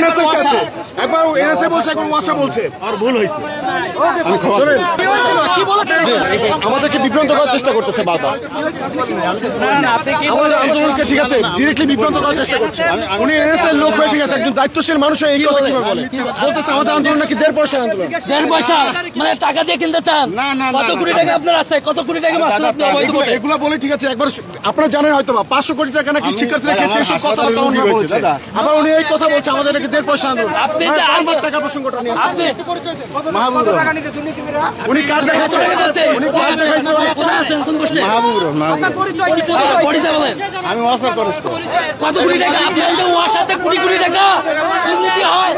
NSA কাছে একবার NSA বলছে একবার ওয়াসা বলছে আর ভুল হয়েছে। আমাদেরকে বিভ্রান্ত করার চেষ্টা করতেছে বারবার। আমাদের আন্দোলনকে ঠিক আছে ডিরেক্টলি বিভ্রান্ত করার চেষ্টা করছে। উনি এনএসএ লোক হয়ে ঠিক আছে একজন দায়িত্বশীল মানুষ হয়ে এই কথা কিভাবে বলে? বলতেছে আমাদের আন্দোলন নাকি 1.5 পয়সা আন্দোলন। 1.5 পয়সা মানে টাকা দিয়ে কিনতে চান? কত কোটি টাকা আপনার আছে? কত কোটি টাকা মাসুল আপনি অবৈধ ভোটে? এগুলা বলে ঠিক আছে একবার আপনারা জানেন হয়তো 500 কোটি টাকা নাকি শিক্ষার্থীরা খেয়েছে এসব কথা তখন বলছে। আবার উনি এই কথা বলছে আমাদের নাকি 1.5 পয়সা আন্দোলন। আপনি যে আবার টাকা প্রসঙ্গটা নিয়ে আপনি মাহবুব উনি কার দেখাইছে? উনি কার দেখাইছে? কোথায় আছেন? কোন পোস্টে? আপনার পরিচয় কি? পরিচয় বলেন। আমি ওয়াসা করেছি। কত কোটি টাকা আপনার যে ওয়াসাতে কোটি কোটি টাকা দুর্নীতি হয়?